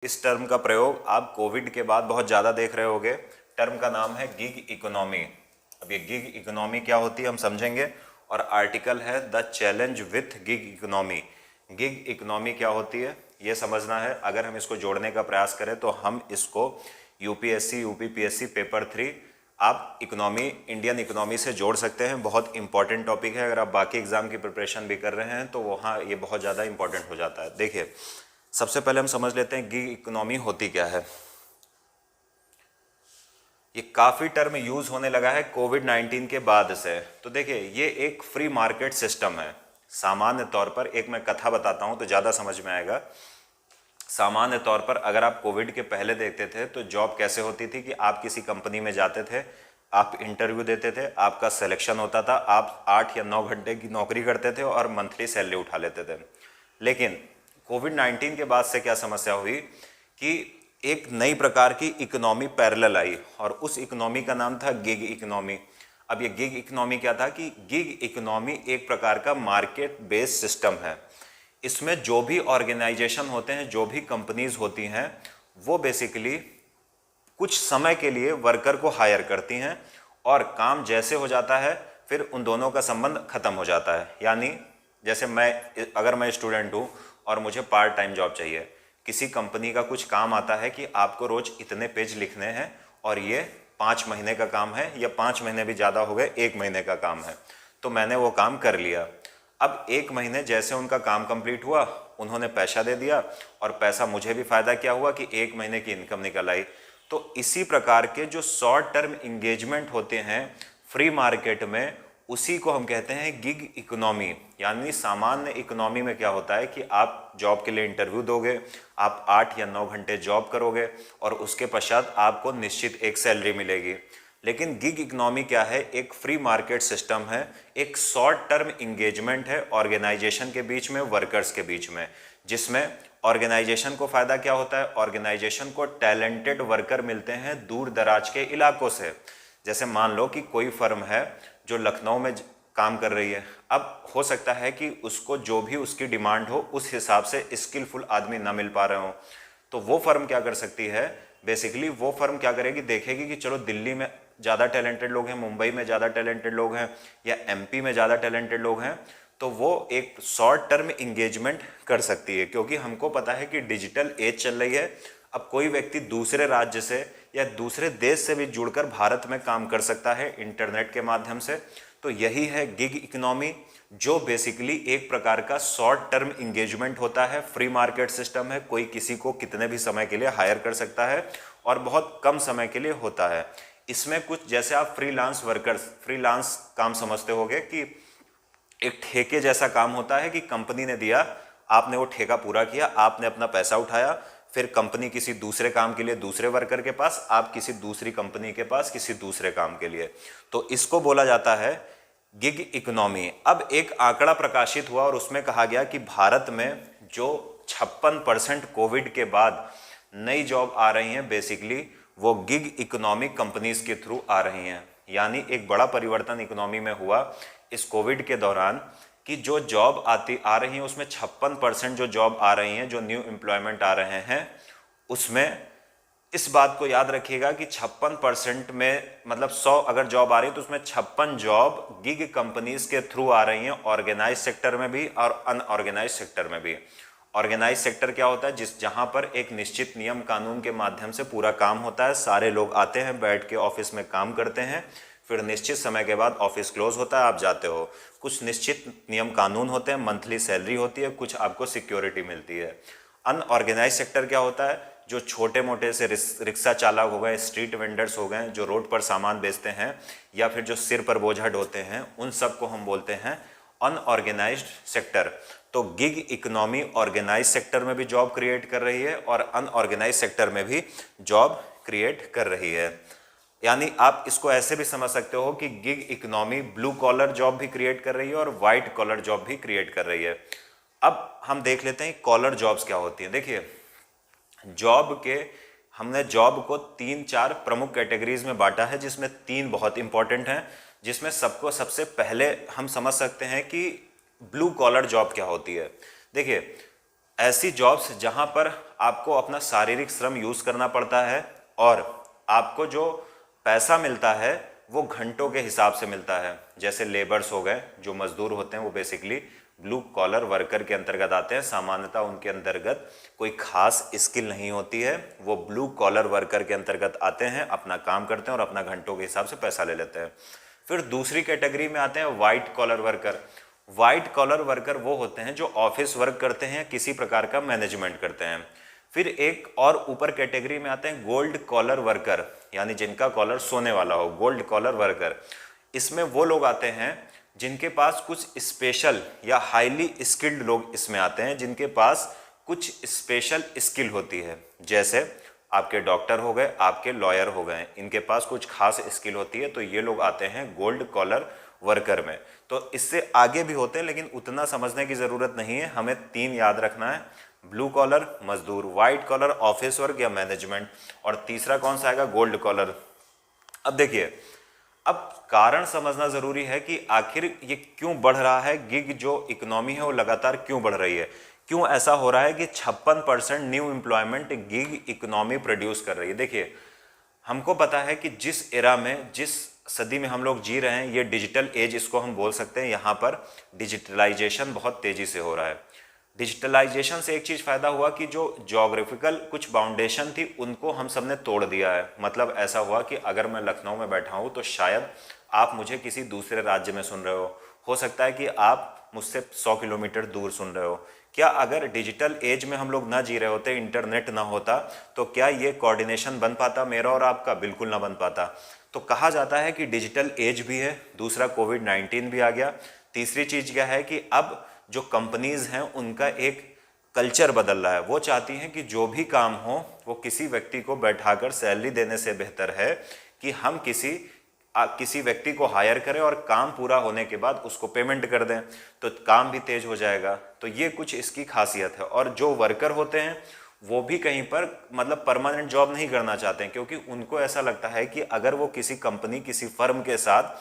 इस टर्म का प्रयोग आप कोविड के बाद बहुत ज़्यादा देख रहे होंगे। टर्म का नाम है गिग इकोनॉमी। अब ये गिग इकोनॉमी क्या होती है हम समझेंगे, और आर्टिकल है the challenge with gig economy. Gig economy क्या होती है ये समझना है। अगर हम इसको जोड़ने का प्रयास करें तो हम इसको यूपीएससी यूपीपीएससी पेपर 3 आप इकोनॉमी, इंडियन इकोनॉमी से जोड़ सकते हैं। बहुत इंपॉर्टेंट टॉपिक है। अगर आप बाकी एग्जाम की प्रिपरेशन भी कर रहे हैं तो वहाँ ये बहुत ज़्यादा इंपॉर्टेंट हो जाता है। देखिए, सबसे पहले हम समझ लेते हैं गिग इकोनॉमी होती क्या है। ये काफ़ी टर्म यूज होने लगा है कोविड 19 के बाद से। तो देखिए, ये एक फ्री मार्केट सिस्टम है। सामान्य तौर पर एक मैं कथा बताता हूँ तो ज़्यादा समझ में आएगा। सामान्य तौर पर अगर आप कोविड के पहले देखते थे तो जॉब कैसे होती थी कि आप किसी कंपनी में जाते थे, आप इंटरव्यू देते थे, आपका सिलेक्शन होता था, आप 8 या 9 घंटे की नौकरी करते थे और मंथली सैलरी उठा लेते थे। लेकिन कोविड 19 के बाद से क्या समस्या हुई कि एक नई प्रकार की इकोनॉमी पैरेलल आई, और उस इकोनॉमी का नाम था गिग इकोनॉमी। अब ये गिग इकोनॉमी क्या था कि गिग इकोनॉमी एक प्रकार का मार्केट बेस्ड सिस्टम है। इसमें जो भी ऑर्गेनाइजेशन होते हैं, जो भी कंपनीज होती हैं, वो बेसिकली कुछ समय के लिए वर्कर को हायर करती हैं और काम जैसे हो जाता है फिर उन दोनों का संबंध खत्म हो जाता है। यानी जैसे अगर मैं स्टूडेंट हूँ और मुझे पार्ट टाइम जॉब चाहिए, किसी कंपनी का कुछ काम आता है कि आपको रोज इतने पेज लिखने हैं और ये 5 महीने का काम है, या 5 महीने भी ज़्यादा हो गए, 1 महीने का काम है, तो मैंने वो काम कर लिया। अब 1 महीने जैसे उनका काम कंप्लीट हुआ, उन्होंने पैसा दे दिया और पैसा मुझे भी फ़ायदा क्या हुआ कि 1 महीने की इनकम निकल आई। तो इसी प्रकार के जो शॉर्ट टर्म इंगेजमेंट होते हैं फ्री मार्केट में, उसी को हम कहते हैं गिग इकोनॉमी। यानी सामान्य इकोनॉमी में क्या होता है कि आप जॉब के लिए इंटरव्यू दोगे, आप 8 या 9 घंटे जॉब करोगे और उसके पश्चात आपको निश्चित एक सैलरी मिलेगी। लेकिन गिग इकोनॉमी क्या है? एक फ्री मार्केट सिस्टम है, एक शॉर्ट टर्म इंगेजमेंट है ऑर्गेनाइजेशन के बीच में, वर्कर्स के बीच में, जिसमें ऑर्गेनाइजेशन को फायदा क्या होता है? ऑर्गेनाइजेशन को टैलेंटेड वर्कर मिलते हैं दूर दराज के इलाकों से। जैसे मान लो कि कोई फर्म है जो लखनऊ में काम कर रही है, अब हो सकता है कि उसको जो भी उसकी डिमांड हो उस हिसाब से स्किलफुल आदमी ना मिल पा रहे हो, तो वो फर्म क्या कर सकती है? बेसिकली वो फर्म क्या करेगी, देखेगी कि चलो दिल्ली में ज़्यादा टैलेंटेड लोग हैं, मुंबई में ज़्यादा टैलेंटेड लोग हैं, या एमपी में ज़्यादा टैलेंटेड लोग हैं, तो वो एक शॉर्ट टर्म इंगेजमेंट कर सकती है। क्योंकि हमको पता है कि डिजिटल एज चल रही है। अब कोई व्यक्ति दूसरे राज्य से या दूसरे देश से भी जुड़कर भारत में काम कर सकता है इंटरनेट के माध्यम से। तो यही है गिग इकोनॉमी, जो बेसिकली एक प्रकार का शॉर्ट टर्म इंगेजमेंट होता है, फ्री मार्केट सिस्टम है। कोई किसी को कितने भी समय के लिए हायर कर सकता है और बहुत कम समय के लिए होता है। इसमें कुछ जैसे आप फ्रीलांस वर्कर्स, फ्रीलांस काम समझते होंगे कि एक ठेके जैसा काम होता है कि कंपनी ने दिया, आपने वो ठेका पूरा किया, आपने अपना पैसा उठाया, फिर कंपनी किसी दूसरे काम के लिए दूसरे वर्कर के पास, आप किसी दूसरी कंपनी के पास किसी दूसरे काम के लिए, तो इसको बोला जाता है गिग इकोनॉमी। अब एक आंकड़ा प्रकाशित हुआ और उसमें कहा गया कि भारत में जो 56% कोविड के बाद नई जॉब आ रही हैं, बेसिकली वो गिग इकोनॉमिक कंपनीज के थ्रू आ रही हैं। यानी एक बड़ा परिवर्तन इकोनॉमी में हुआ इस कोविड के दौरान कि जो जॉब आ रही हैं उसमें 56% जो जॉब आ रही हैं, जो न्यू एम्प्लॉयमेंट आ रहे हैं, उसमें इस बात को याद रखिएगा कि 56% में मतलब 100 अगर जॉब आ रही है तो उसमें 56 जॉब गिग कंपनीज के थ्रू आ रही हैं, ऑर्गेनाइज सेक्टर में भी और अनऑर्गेनाइज सेक्टर में भी। ऑर्गेनाइज सेक्टर क्या होता है? जहां पर एक निश्चित नियम कानून के माध्यम से पूरा काम होता है, सारे लोग आते हैं, बैठ के ऑफिस में काम करते हैं, फिर निश्चित समय के बाद ऑफिस क्लोज होता है, आप जाते हो। कुछ निश्चित नियम कानून होते हैं, मंथली सैलरी होती है, कुछ आपको सिक्योरिटी मिलती है। अनऑर्गेनाइज सेक्टर क्या होता है? जो छोटे मोटे से रिक्शा चालक हो गए, स्ट्रीट वेंडर्स हो गए, जो रोड पर सामान बेचते हैं, या फिर जो सिर पर बोझा ढोते हैं, उन सब को हम बोलते हैं अनऑर्गेनाइज्ड सेक्टर। तो गिग इकोनॉमी ऑर्गेनाइज सेक्टर में भी जॉब क्रिएट कर रही है और अनऑर्गेनाइज सेक्टर में भी जॉब क्रिएट कर रही है। यानी आप इसको ऐसे भी समझ सकते हो कि gig economy blue collar job भी क्रिएट कर रही है और वाइट कॉलर जॉब भी क्रिएट कर रही है। अब हम देख लेते हैं कॉलर जॉब्स क्या होती हैं। देखिए, हमने जॉब को 3-4 प्रमुख कैटेगरीज में बांटा है, जिसमें 3 बहुत इंपॉर्टेंट हैं, जिसमें सबसे पहले हम समझ सकते हैं कि ब्लू कॉलर जॉब क्या होती है। देखिए, ऐसी जॉब्स जहां पर आपको अपना शारीरिक श्रम यूज करना पड़ता है और आपको जो पैसा मिलता है वो घंटों के हिसाब से मिलता है। जैसे लेबर्स हो गए, जो मजदूर होते हैं, वो बेसिकली ब्लू कॉलर वर्कर के अंतर्गत आते हैं। सामान्यतः उनके अंतर्गत कोई खास स्किल नहीं होती है, वो ब्लू कॉलर वर्कर के अंतर्गत आते हैं, अपना काम करते हैं और अपना घंटों के हिसाब से पैसा ले लेते हैं। फिर दूसरी कैटेगरी में आते हैं white collar worker. White collar worker वो होते हैं जो ऑफिस वर्क करते हैं, किसी प्रकार का मैनेजमेंट करते हैं। फिर एक और ऊपर कैटेगरी में आते हैं गोल्ड कॉलर वर्कर, यानी जिनका कॉलर सोने वाला हो, गोल्ड कॉलर वर्कर। इसमें वो लोग आते हैं जिनके पास कुछ स्पेशल या हाईली स्किल्ड लोग इसमें आते हैं, जिनके पास कुछ स्पेशल स्किल होती है। जैसे आपके डॉक्टर हो गए, आपके लॉयर हो गए, इनके पास कुछ खास स्किल होती है, तो ये लोग आते हैं गोल्ड कॉलर वर्कर में। तो इससे आगे भी होते हैं, लेकिन उतना समझने की ज़रूरत नहीं है। हमें 3 याद रखना है, ब्लू कॉलर मजदूर, व्हाइट कॉलर ऑफिस वर्क या मैनेजमेंट, और तीसरा कौन सा आएगा, गोल्ड कॉलर। अब देखिए, अब कारण समझना ज़रूरी है कि आखिर ये क्यों बढ़ रहा है, गिग जो इकोनॉमी है वो लगातार क्यों बढ़ रही है, क्यों ऐसा हो रहा है कि 56% new employment gig economy produce कर रही है। देखिए, हमको पता है कि जिस एरा में, जिस सदी में हम लोग जी रहे हैं, ये डिजिटल एज इसको हम बोल सकते हैं। यहाँ पर डिजिटलाइजेशन बहुत तेज़ी से हो रहा है। डिजिटलाइजेशन से एक चीज़ फ़ायदा हुआ कि जो ज्योग्राफिकल कुछ बाउंडेशन थी उनको हम सब ने तोड़ दिया है। मतलब ऐसा हुआ कि अगर मैं लखनऊ में बैठा हूँ तो शायद आप मुझे किसी दूसरे राज्य में सुन रहे हो सकता है कि आप मुझसे 100 किलोमीटर दूर सुन रहे हो। क्या अगर डिजिटल एज में हम लोग ना जी रहे होते, इंटरनेट ना होता, तो क्या ये कोऑर्डिनेशन बन पाता मेरा और आपका? बिल्कुल ना बन पाता। तो कहा जाता है कि डिजिटल एज भी है, दूसरा कोविड-19 भी आ गया, तीसरी चीज़ क्या है कि अब जो कंपनीज हैं उनका एक कल्चर बदल रहा है। वो चाहती हैं कि जो भी काम हो वो किसी व्यक्ति को बैठाकर सैलरी देने से बेहतर है कि हम किसी व्यक्ति को हायर करें और काम पूरा होने के बाद उसको पेमेंट कर दें, तो काम भी तेज हो जाएगा। तो ये कुछ इसकी खासियत है। और जो वर्कर होते हैं वो भी कहीं पर मतलब परमानेंट जॉब नहीं करना चाहते हैं, क्योंकि उनको ऐसा लगता है कि अगर वो किसी कंपनी, किसी फर्म के साथ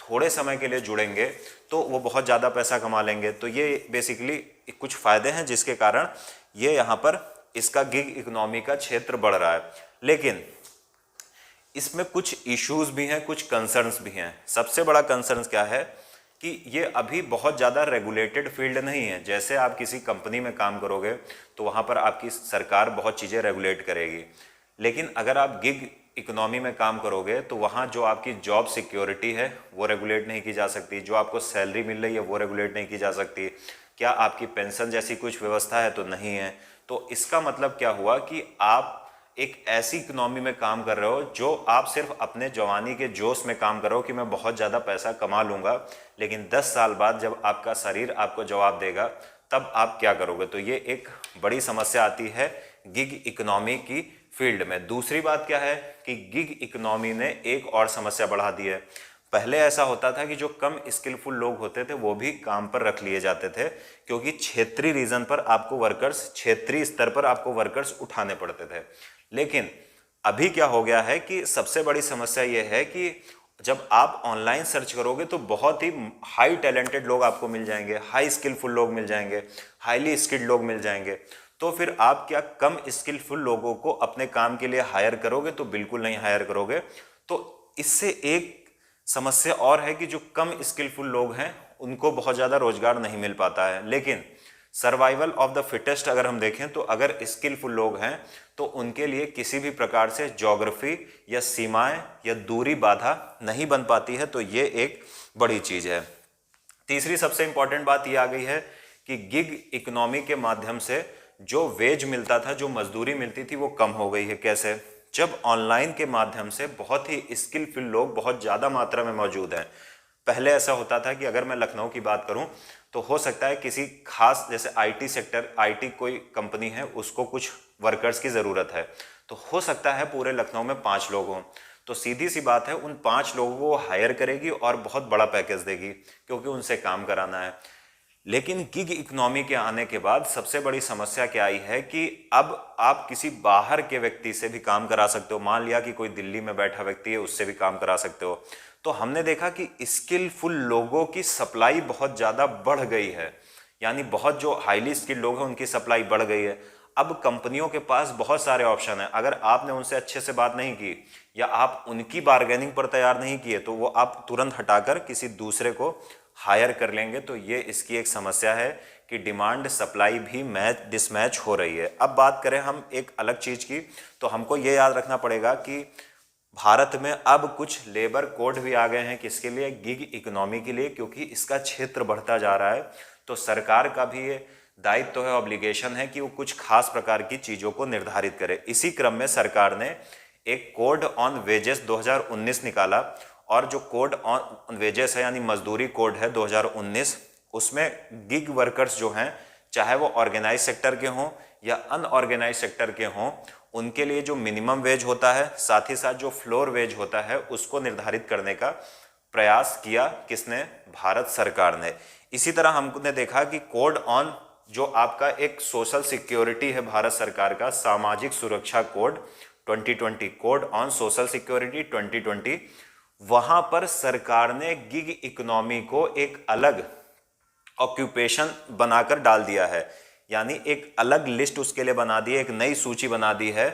थोड़े समय के लिए जुड़ेंगे तो वो बहुत ज़्यादा पैसा कमा लेंगे। तो ये बेसिकली कुछ फ़ायदे हैं जिसके कारण ये यहाँ पर इसका गिग इकोनॉमी का क्षेत्र बढ़ रहा है। लेकिन इसमें कुछ इश्यूज भी हैं, कुछ कंसर्न्स भी हैं। सबसे बड़ा कंसर्न्स क्या है कि ये अभी बहुत ज़्यादा रेगुलेटेड फील्ड नहीं है। जैसे आप किसी कंपनी में काम करोगे तो वहाँ पर आपकी सरकार बहुत चीज़ें रेगुलेट करेगी, लेकिन अगर आप गिग इकोनॉमी में काम करोगे तो वहाँ जो आपकी जॉब सिक्योरिटी है वो रेगुलेट नहीं की जा सकती, जो आपको सैलरी मिल रही है वो रेगुलेट नहीं की जा सकती, क्या आपकी पेंशन जैसी कुछ व्यवस्था है तो नहीं है। तो इसका मतलब क्या हुआ कि आप एक ऐसी इकोनॉमी में काम कर रहे हो जो आप सिर्फ अपने जवानी के जोश में काम कर रहे हो कि मैं बहुत ज़्यादा पैसा कमा लूँगा, लेकिन 10 साल बाद जब आपका शरीर आपको जवाब देगा तब आप क्या करोगे। तो ये एक बड़ी समस्या आती है गिग इकोनॉमी की फील्ड में। दूसरी बात क्या है कि गिग इकोनॉमी ने एक और समस्या बढ़ा दी है। पहले ऐसा होता था कि जो कम स्किलफुल लोग होते थे वो भी काम पर रख लिए जाते थे, क्योंकि क्षेत्रीय रीजन पर आपको वर्कर्स, क्षेत्रीय स्तर पर आपको वर्कर्स उठाने पड़ते थे। लेकिन अभी क्या हो गया है कि सबसे बड़ी समस्या ये है कि जब आप ऑनलाइन सर्च करोगे तो बहुत ही हाई टैलेंटेड लोग आपको मिल जाएंगे, हाई स्किलफुल लोग मिल जाएंगे, हाईली स्किल्ड लोग मिल जाएंगे। तो फिर आप क्या कम स्किलफुल लोगों को अपने काम के लिए हायर करोगे? तो बिल्कुल नहीं हायर करोगे। तो इससे एक समस्या और है कि जो कम स्किलफुल लोग हैं उनको बहुत ज़्यादा रोजगार नहीं मिल पाता है। लेकिन सर्वाइवल ऑफ द फिटेस्ट अगर हम देखें तो अगर स्किलफुल लोग हैं तो उनके लिए किसी भी प्रकार से ज्योग्राफी या सीमाएं या दूरी बाधा नहीं बन पाती है। तो ये एक बड़ी चीज़ है। तीसरी सबसे इंपॉर्टेंट बात ये आ गई है कि गिग इकोनॉमी के माध्यम से जो वेज मिलता था, जो मजदूरी मिलती थी, वो कम हो गई है। कैसे? जब ऑनलाइन के माध्यम से बहुत ही स्किलफुल लोग बहुत ज़्यादा मात्रा में मौजूद हैं। पहले ऐसा होता था कि अगर मैं लखनऊ की बात करूं तो हो सकता है किसी खास, जैसे आईटी सेक्टर, आईटी कोई कंपनी है, उसको कुछ वर्कर्स की ज़रूरत है, तो हो सकता है पूरे लखनऊ में 5 लोग हों। तो सीधी सी बात है, उन 5 लोगों को हायर करेगी और बहुत बड़ा पैकेज देगी क्योंकि उनसे काम कराना है। लेकिन गिग इकोनॉमी के आने के बाद सबसे बड़ी समस्या क्या आई है कि अब आप किसी बाहर के व्यक्ति से भी काम करा सकते हो। मान लिया कि कोई दिल्ली में बैठा व्यक्ति है, उससे भी काम करा सकते हो। तो हमने देखा कि स्किलफुल लोगों की सप्लाई बहुत ज़्यादा बढ़ गई है। यानी बहुत जो हाईली स्किल्ड लोग हैं उनकी सप्लाई बढ़ गई है। अब कंपनियों के पास बहुत सारे ऑप्शन हैं, अगर आपने उनसे अच्छे से बात नहीं की या आप उनकी बार्गेनिंग पर तैयार नहीं किए तो वो आप तुरंत हटाकर किसी दूसरे को हायर कर लेंगे। तो ये इसकी एक समस्या है कि डिमांड सप्लाई भी डिसमैच हो रही है। अब बात करें हम एक अलग चीज़ की, तो हमको ये याद रखना पड़ेगा कि भारत में अब कुछ लेबर कोड भी आ गए हैं, किसके लिए? गिग इकोनॉमी के लिए, क्योंकि इसका क्षेत्र बढ़ता जा रहा है। तो सरकार का भी ये दायित्व है, ऑब्लिगेशन है कि वो कुछ खास प्रकार की चीज़ों को निर्धारित करे। इसी क्रम में सरकार ने एक कोड ऑन वेजेस 2019 निकाला, और जो कोड ऑन वेजेस है यानी मजदूरी कोड है 2019, उसमें गिग वर्कर्स जो हैं, चाहे वो ऑर्गेनाइज सेक्टर के हों या अनऑर्गेनाइज सेक्टर के हों, उनके लिए जो मिनिमम वेज होता है, साथ ही साथ जो फ्लोर वेज होता है, उसको निर्धारित करने का प्रयास किया। किसने? भारत सरकार ने। इसी तरह हमने देखा कि कोड ऑन जो आपका एक सोशल सिक्योरिटी है भारत सरकार का, सामाजिक सुरक्षा code 2020, code on social security 2020, वहां पर सरकार ने गिग इकोनॉमी को एक अलग ऑक्यूपेशन बनाकर डाल दिया है, यानी एक अलग लिस्ट उसके लिए बना दी है, एक नई सूची बना दी है,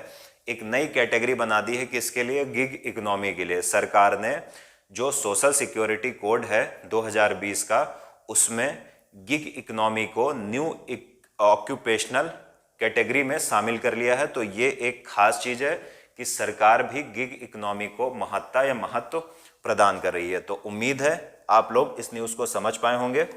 एक नई कैटेगरी बना दी है। किसके लिए? गिग इकोनॉमी के लिए। सरकार ने जो सोशल सिक्योरिटी कोड है 2020 का, उसमें गिग इकोनॉमी को न्यू ऑक्यूपेशनल कैटेगरी में शामिल कर लिया है। तो ये एक खास चीज़ है कि सरकार भी गिग इकोनॉमी को महत्ता या महत्व प्रदान कर रही है। तो उम्मीद है आप लोग इस न्यूज़ को समझ पाए होंगे।